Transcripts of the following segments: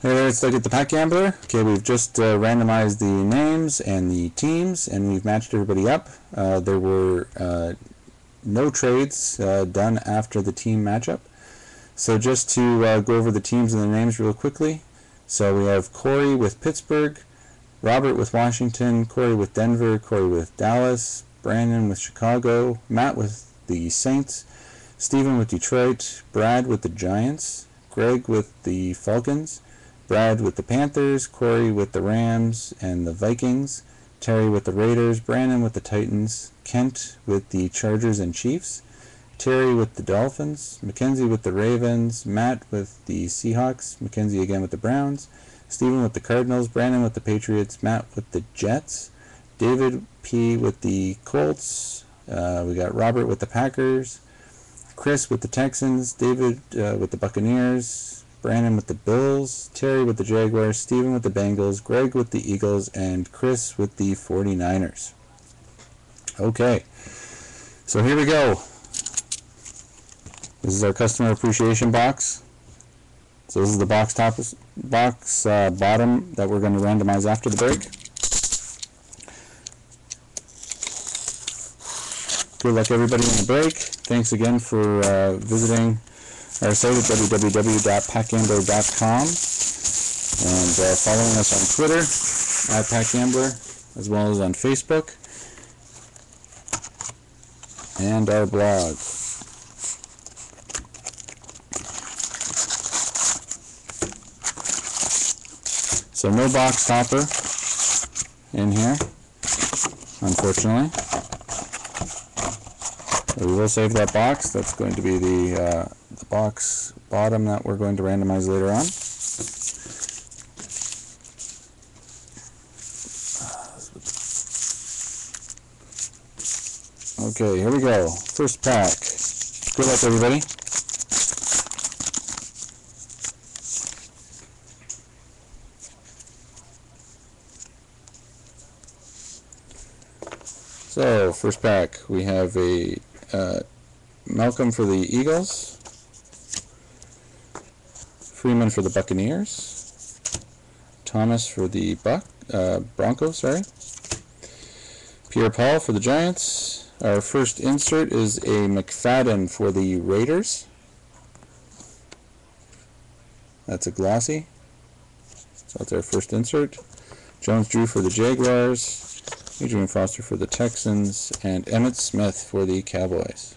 Hey there, it's Doug at ThePackGambler. Okay, we've just randomized the names and the teams, and we've matched everybody up. There were no trades done after the team matchup. So just to go over the teams and the names real quickly. So we have Corey with Pittsburgh, Robert with Washington, Corey with Denver, Corey with Dallas, Brandon with Chicago, Matt with the Saints, Steven with Detroit, Brad with the Giants, Greg with the Falcons, Brad with the Panthers, Corey with the Rams and the Vikings, Terry with the Raiders, Brandon with the Titans, Kent with the Chargers and Chiefs, Terry with the Dolphins, Mackenzie with the Ravens, Matt with the Seahawks, Mackenzie again with the Browns, Steven with the Cardinals, Brandon with the Patriots, Matt with the Jets, David P. with the Colts, we got Robert with the Packers, Chris with the Texans, David with the Buccaneers, Brandon with the Bills, Terry with the Jaguars, Steven with the Bengals, Greg with the Eagles, and Chris with the 49ers. Okay, so here we go. This is our customer appreciation box. So this is the box bottom that we're going to randomize after the break. Good luck everybody in the break. Thanks again for visiting our site at www.packgambler.com and following us on Twitter at packgambler, as well as on Facebook and our blog. So no box topper in here, unfortunately. We will save that box. That's going to be the box bottom that we're going to randomize later on. Okay, here we go. First pack. Good luck, everybody. So, first pack, we have a Malcolm for the Eagles, Freeman for the Buccaneers, Thomas for the Broncos, Pierre-Paul for the Giants. Our first insert is a McFadden for the Raiders. That's a glossy. So that's our first insert. Jones-Drew for the Jaguars, Adrian Foster for the Texans, and Emmitt Smith for the Cowboys.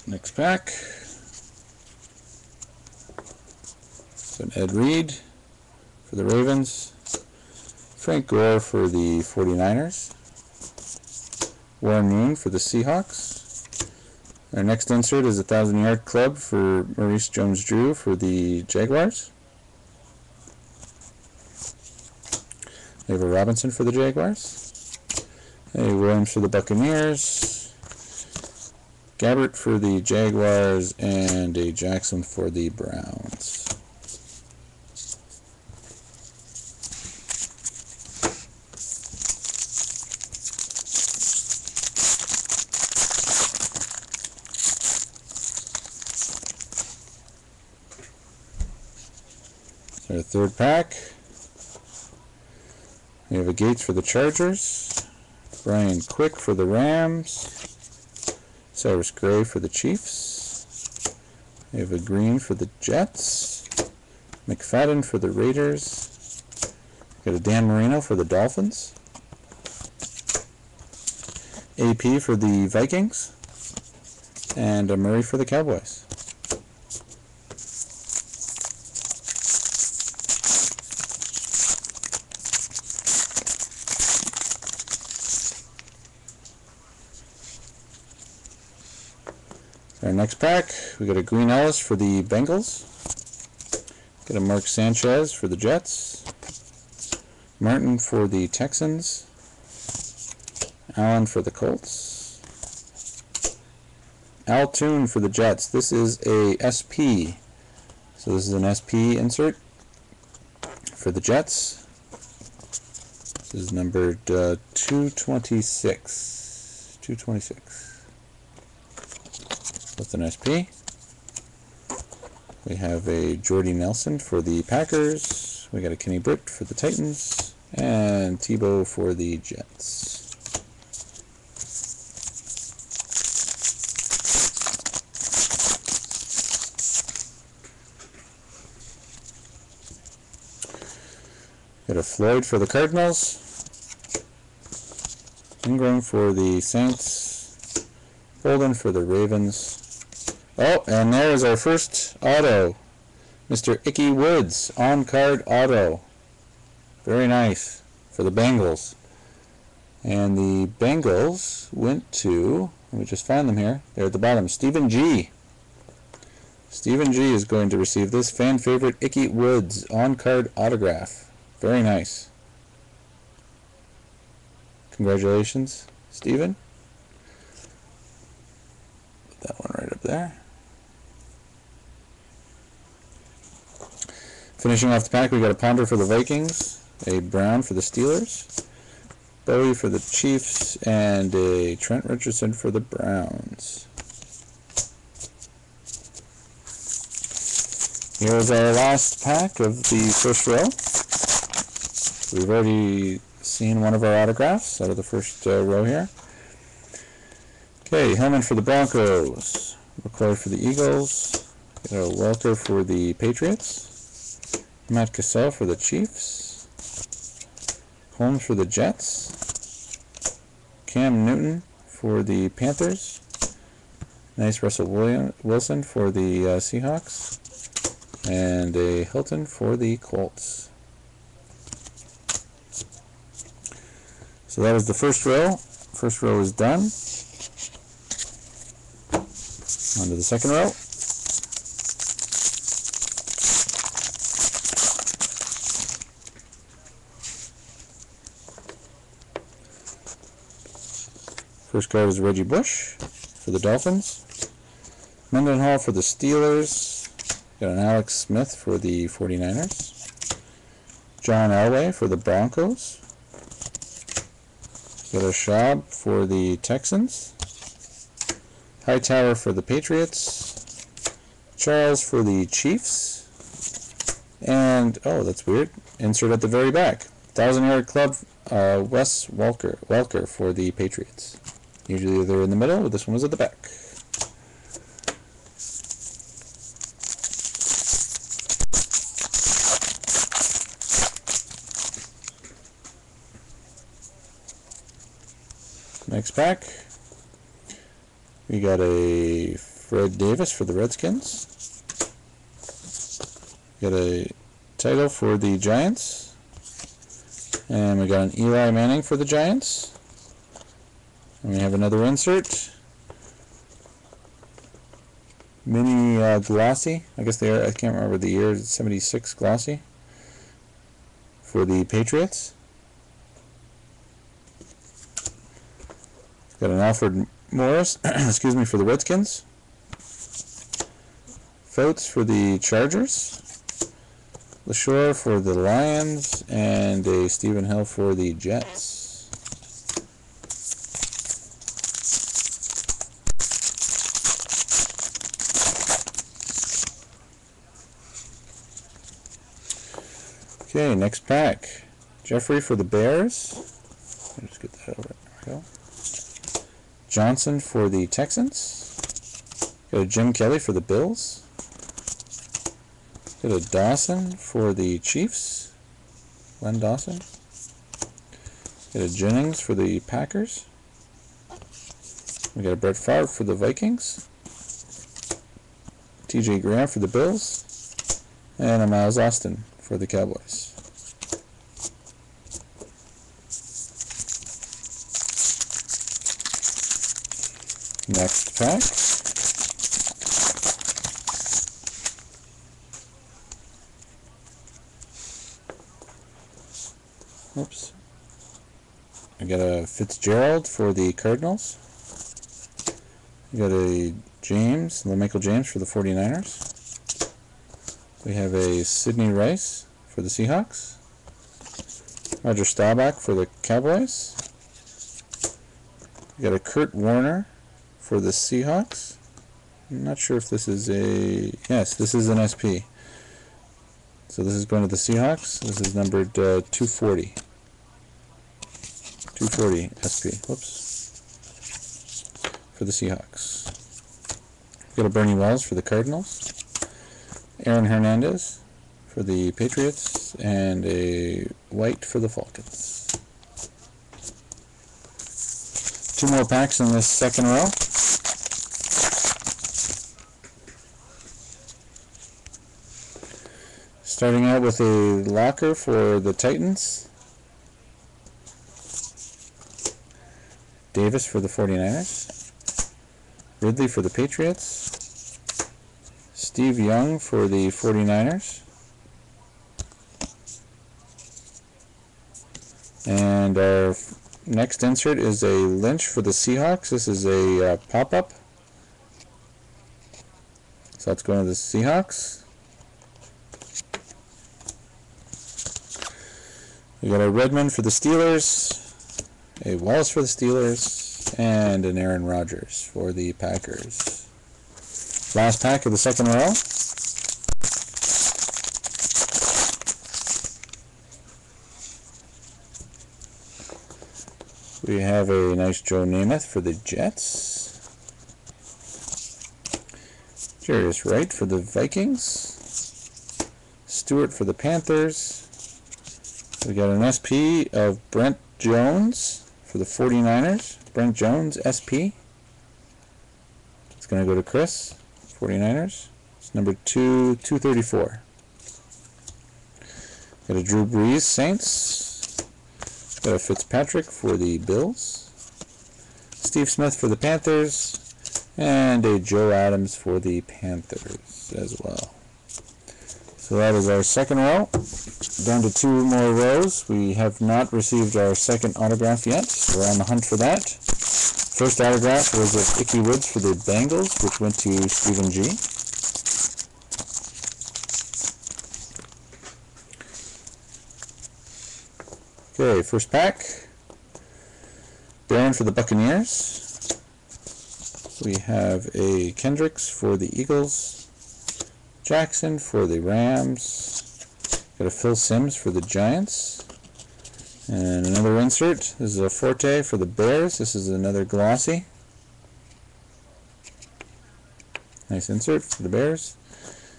Next pack. So Ed Reed for the Ravens, Frank Gore for the 49ers, Warren Moon for the Seahawks. Our next insert is a 1,000-yard club for Maurice Jones-Drew for the Jaguars. We have a Robinson for the Jaguars, a Williams for the Buccaneers, Gabbert for the Jaguars, and a Jackson for the Browns. Our third pack, we have a Gates for the Chargers, Brian Quick for the Rams, Cyrus Gray for the Chiefs, we have a Green for the Jets, McFadden for the Raiders, got a Dan Marino for the Dolphins, AP for the Vikings, and a Murray for the Cowboys. Our next pack, we got a Green Ellis for the Bengals, got a Mark Sanchez for the Jets, Martin for the Texans, Allen for the Colts, Al Toon for the Jets. This is a SP, so this is an SP insert for the Jets. This is numbered 226. with an SP. We have a Jordy Nelson for the Packers. We got a Kenny Britt for the Titans. And Tebow for the Jets. Got a Floyd for the Cardinals. Ingram for the Saints. Bolden for the Ravens. Oh, and there's our first auto. Mr. Icky Woods, on-card auto. Very nice for the Bengals. And the Bengals went to, let me just find them here. They're at the bottom. Stephen G. Stephen G is going to receive this fan favorite Icky Woods on-card autograph. Very nice. Congratulations, Stephen. Put that one right up there. Finishing off the pack, we got a Ponder for the Vikings, a Brown for the Steelers, Bowie for the Chiefs, and a Trent Richardson for the Browns. Here's our last pack of the first row. We've already seen one of our autographs out of the first row here. Okay, Hillman for the Broncos, McCoy for the Eagles, got a Welker for the Patriots, Matt Cassell for the Chiefs, Holmes for the Jets, Cam Newton for the Panthers, nice Russell Wilson for the Seahawks, and a Hilton for the Colts. So that was the first row. First row is done. On to the second row. First card is Reggie Bush for the Dolphins. Mendenhall for the Steelers. Got an Alex Smith for the 49ers. John Elway for the Broncos. Got a Schaub for the Texans. Hightower for the Patriots. Charles for the Chiefs. And, oh, that's weird. Insert at the very back. 1,000-yard club, Wes Welker for the Patriots. Usually they're in the middle, but this one was at the back. Next pack, we got a Fred Davis for the Redskins. We got a title for the Giants. And we got an Eli Manning for the Giants. And we have another insert. Mini glossy. I guess they are, I can't remember the year, 76 glossy for the Patriots. Got an Alfred Morris, excuse me, for the Redskins. Fouts for the Chargers. LaShore for the Lions, and a Stephen Hill for the Jets. Okay, next pack. Jeffrey for the Bears. Let me just get that over. There we go. Johnson for the Texans. Got a Jim Kelly for the Bills. Got a Dawson for the Chiefs. Len Dawson. Got a Jennings for the Packers. We got a Brett Favre for the Vikings. TJ Graham for the Bills. And a Miles Austin for the Cowboys. Next pack. Oops. I got a Fitzgerald for the Cardinals. We got a James, Michael James for the 49ers. We have a Sidney Rice for the Seahawks. Roger Staubach for the Cowboys. We got a Kurt Warner for the Seahawks. I'm not sure if this is a... Yes, this is an SP. So this is going to the Seahawks. This is numbered 240. 240 SP. Whoops. For the Seahawks. We've got a Bernie Wells for the Cardinals. Aaron Hernandez for the Patriots. And a white for the Falcons. 2 more packs in this second row. Starting out with a locker for the Titans. Davis for the 49ers. Ridley for the Patriots. Steve Young for the 49ers. And our next insert is a Lynch for the Seahawks. This is a pop-up. So that's going to the Seahawks. We got a Redmond for the Steelers, a Wallace for the Steelers, and an Aaron Rodgers for the Packers. Last pack of the second row. We have a nice Joe Namath for the Jets. Jarius Wright for the Vikings. Stewart for the Panthers. We got an SP of Brent Jones for the 49ers. Brent Jones, SP. It's going to go to Chris, 49ers. It's number 234. Got a Drew Brees, Saints. Got a Fitzpatrick for the Bills. Steve Smith for the Panthers. And a Joe Adams for the Panthers as well. So that is our second row. Down to 2 more rows. We have not received our second autograph yet, so we're on the hunt for that. First autograph was of Icky Woods for the Bengals, which went to Stephen G. Okay, first pack. Barron for the Buccaneers. We have a Kendricks for the Eagles. Jackson for the Rams. Got a Phil Simms for the Giants. And another insert. This is a Forte for the Bears. This is another glossy. Nice insert for the Bears.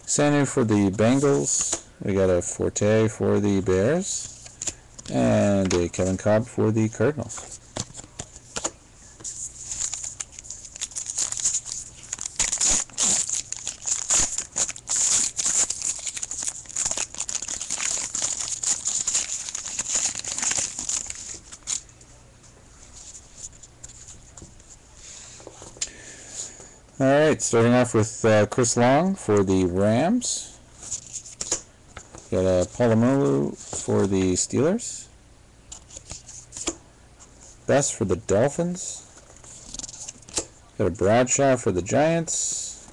Sanu for the Bengals. We got a Forte for the Bears. And a Kevin Cobb for the Cardinals. Alright, starting off with Chris Long for the Rams. Got a Polamalu for the Steelers. Best for the Dolphins. Got a Bradshaw for the Giants.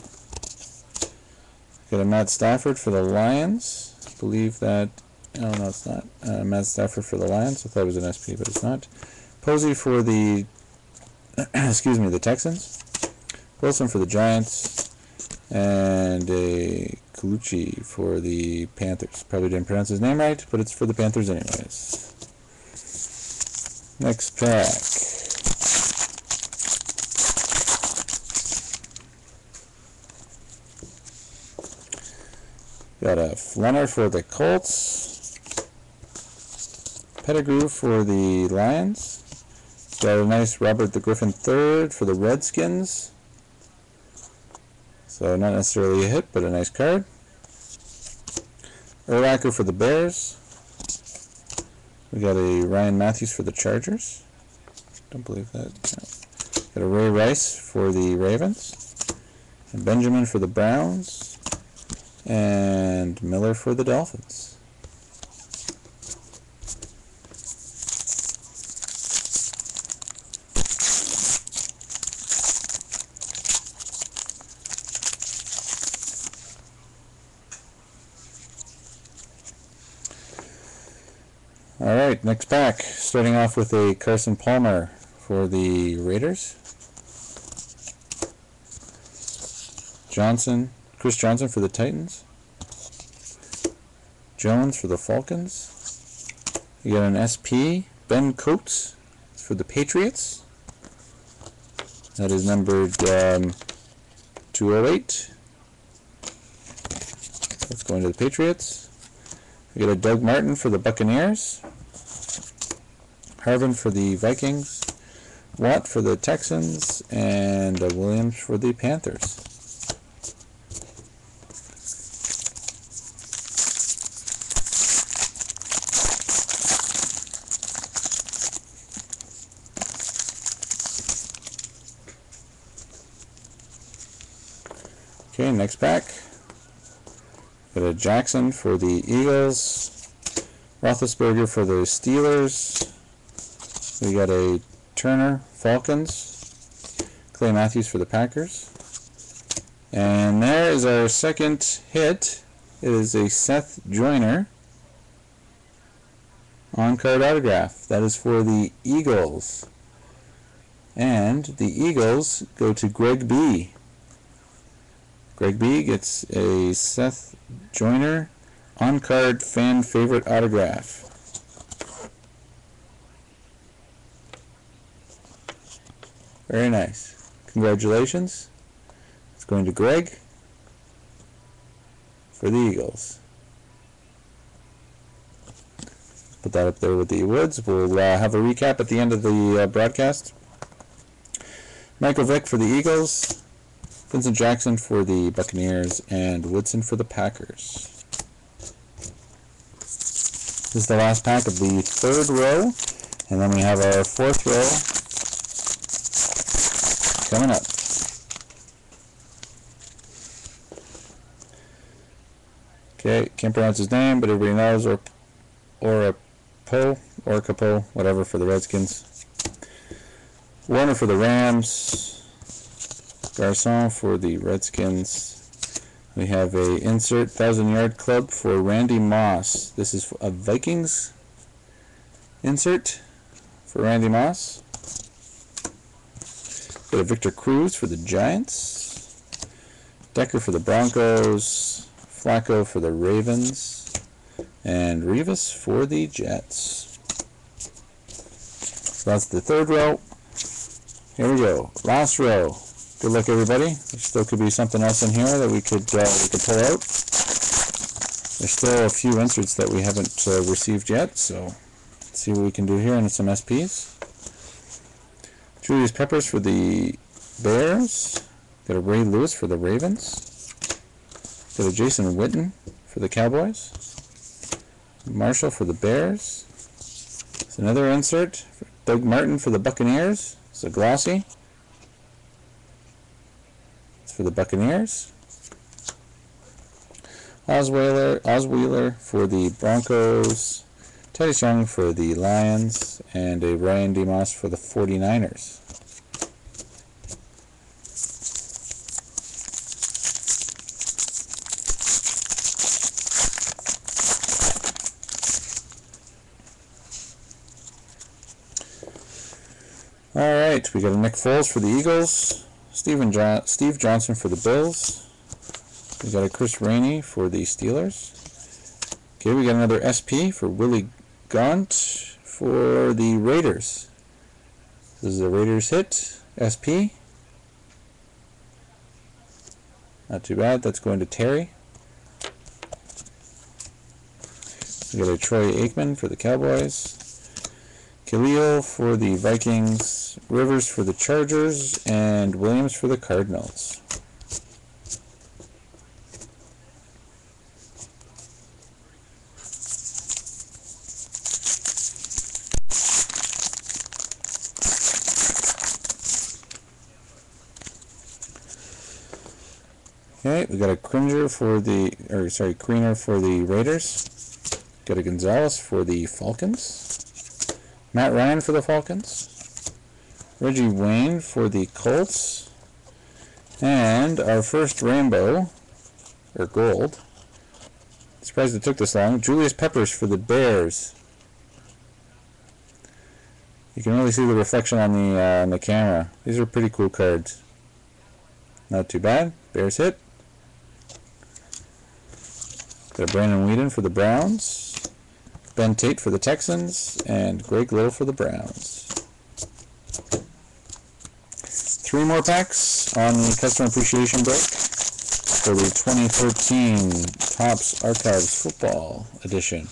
Got a Matt Stafford for the Lions. I believe that... Oh, no, it's not. Matt Stafford for the Lions. I thought it was an SP, but it's not. Posey for the... excuse me, the Texans. Wilson for the Giants, and a Colucci for the Panthers. Probably didn't pronounce his name right, but it's for the Panthers anyways. Next pack. Got a Flenner for the Colts. Pettigrew for the Lions. Got a nice Robert the Griffin III for the Redskins. So not necessarily a hit, but a nice card. Urlacher for the Bears. We got a Ryan Matthews for the Chargers. Don't believe that. No. Got a Ray Rice for the Ravens. And Benjamin for the Browns. And Miller for the Dolphins. Alright, next pack. Starting off with a Carson Palmer for the Raiders. Chris Johnson for the Titans. Jones for the Falcons. You got an SP, Ben Coates for the Patriots. That is numbered 208. That's going to the Patriots. We got a Doug Martin for the Buccaneers. Harvin for the Vikings. Watt for the Texans. And Williams for the Panthers. Okay, next pack. Got a Jackson for the Eagles. Roethlisberger for the Steelers. We got a Turner, Falcons. Clay Matthews for the Packers. And there is our second hit. It is a Seth Joyner on-card autograph. That is for the Eagles. And the Eagles go to Greg B. Greg B gets a Seth Joyner on-card fan favorite autograph. Very nice. Congratulations. It's going to Greg for the Eagles. Put that up there with the Woods. We'll have a recap at the end of the broadcast. Michael Vick for the Eagles. Vincent Jackson for the Buccaneers, and Woodson for the Packers. This is the last pack of the third row, and then we have our fourth row coming up. Okay, can't pronounce his name, but everybody knows, or Capo, whatever, for the Redskins. Warner for the Rams. Garcon for the Redskins. We have a insert 1,000-yard club for Randy Moss. This is a Vikings insert for Randy Moss. Got a Victor Cruz for the Giants. Decker for the Broncos. Flacco for the Ravens. And Rivas for the Jets. So that's the third row. Here we go. Last row. Good luck, everybody. There still could be something else in here that we could pull out. There's still a few inserts that we haven't received yet, so let's see what we can do here. And some SPs. Julius Peppers for the Bears. Got a Ray Lewis for the Ravens. Got a Jason Witten for the Cowboys. Marshall for the Bears. It's another insert. Doug Martin for the Buccaneers. It's a glossy. For the Buccaneers. Osweiler for the Broncos. Titus Young for the Lions. And a Ryan DeMoss for the 49ers. Alright, we got a Nick Foles for the Eagles. Steve Johnson for the Bills. We got a Chris Rainey for the Steelers. Okay, we got another SP for Willie Gaunt for the Raiders. This is a Raiders hit. SP. Not too bad. That's going to Terry. We got a Troy Aikman for the Cowboys. Khalil for the Vikings. Rivers for the Chargers, and Williams for the Cardinals. Okay, we got a Creener for the Raiders. Got a Gonzalez for the Falcons. Matt Ryan for the Falcons. Reggie Wayne for the Colts. And our first rainbow, or gold. Surprised it took this long. Julius Peppers for the Bears. You can really see the reflection on the camera. These are pretty cool cards. Not too bad. Bears hit. Got Brandon Whedon for the Browns, Ben Tate for the Texans, and Greg Little for the Browns. 3 more packs on the Customer Appreciation Break for the 2013 Topps Archives Football Edition.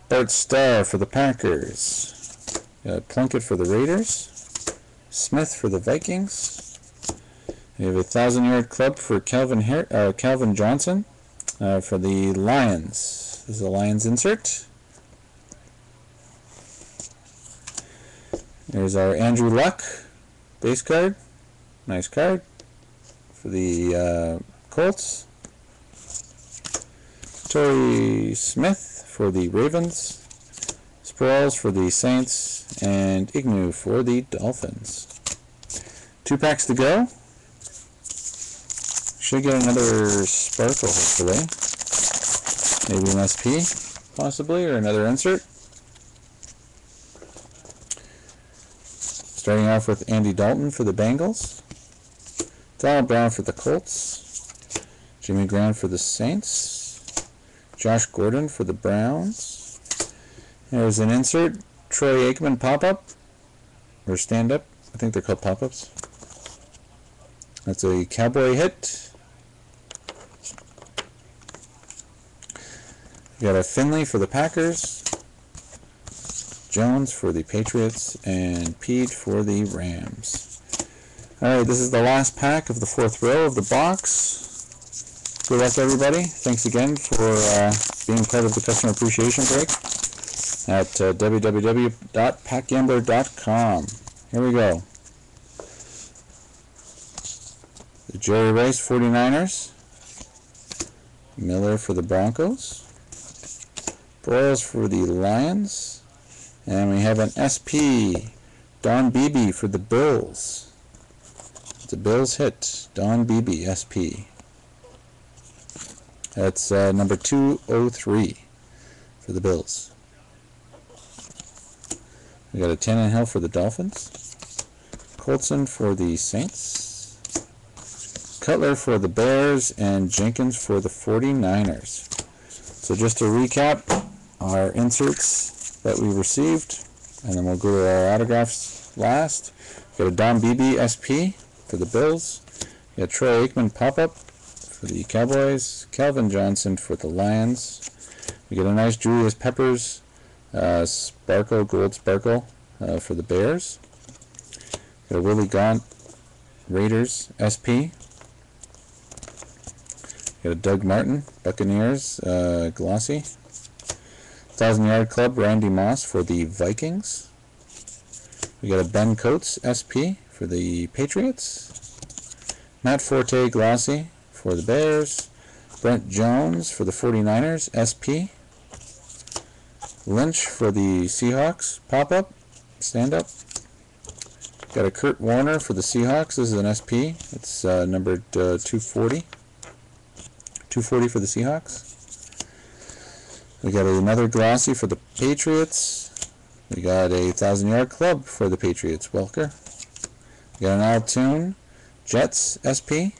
Bart Starr for the Packers, Plunkett for the Raiders, Smith for the Vikings. We have a 1,000-yard club for Calvin Johnson for the Lions. This is a Lions insert. There's our Andrew Luck base card. Nice card for the Colts. Torrey Smith for the Ravens. Sproles for the Saints. And Ignu for the Dolphins. 2 packs to go. Should get another sparkle, hopefully. Maybe an SP, possibly, or another insert. Starting off with Andy Dalton for the Bengals. Donald Brown for the Colts. Jimmy Graham for the Saints. Josh Gordon for the Browns. There's an insert. Troy Aikman pop-up. Or stand-up. I think they're called pop-ups. That's a Cowboy hit. We got a Finley for the Packers, Jones for the Patriots, and Pete for the Rams. Alright, this is the last pack of the 4th row of the box. Good luck, everybody. Thanks again for being part of the Customer Appreciation Break at www.packgambler.com. Here we go. The Jerry Rice 49ers, Miller for the Broncos, Broyles for the Lions, and we have an SP, Don Beebe for the Bills. It's a Bills hit, Don Beebe, SP. That's number 203 for the Bills. We got a Tannehill for the Dolphins, Colson for the Saints, Cutler for the Bears, and Jenkins for the 49ers. So just to recap our inserts that we received, and then we'll go to our autographs last. We got a Don Beebe SP for the Bills. We got Troy Aikman pop-up for the Cowboys. Calvin Johnson for the Lions. We got a nice Julius Peppers Sparkle, Gold Sparkle for the Bears. We got a Willie Gaunt Raiders SP. Got a Doug Martin, Buccaneers, glossy. 1,000-yard club, Randy Moss for the Vikings. We got a Ben Coates, SP for the Patriots. Matt Forte, glossy for the Bears. Brent Jones for the 49ers, SP. Lynch for the Seahawks, pop-up, stand-up. Got a Kurt Warner for the Seahawks. This is an SP. It's numbered 240. 240 for the Seahawks. We got another glossy for the Patriots. We got a 1,000-yard club for the Patriots, Welker. We got an Altoon Jets SP.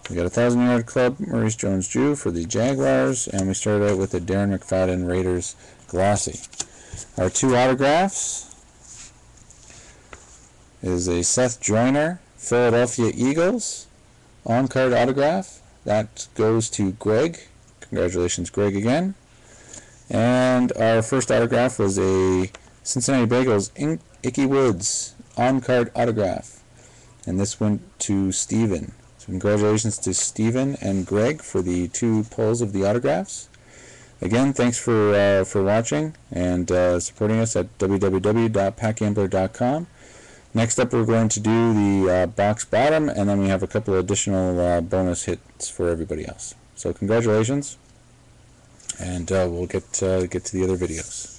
We got a 1,000-yard club, Maurice Jones-Drew for the Jaguars, and we started out with a Darren McFadden Raiders glossy. Our 2 autographs is a Seth Joyner Philadelphia Eagles on-card autograph. That goes to Greg. Congratulations, Greg, again. And our first autograph was a Cincinnati Bengals Icky Woods on-card autograph. And this went to Steven. So congratulations to Steven and Greg for the 2 pulls of the autographs. Again, thanks for watching and supporting us at www.packgambler.com. Next up, we're going to do the box bottom, and then we have a couple additional bonus hits for everybody else. So congratulations, and we'll get to the other videos.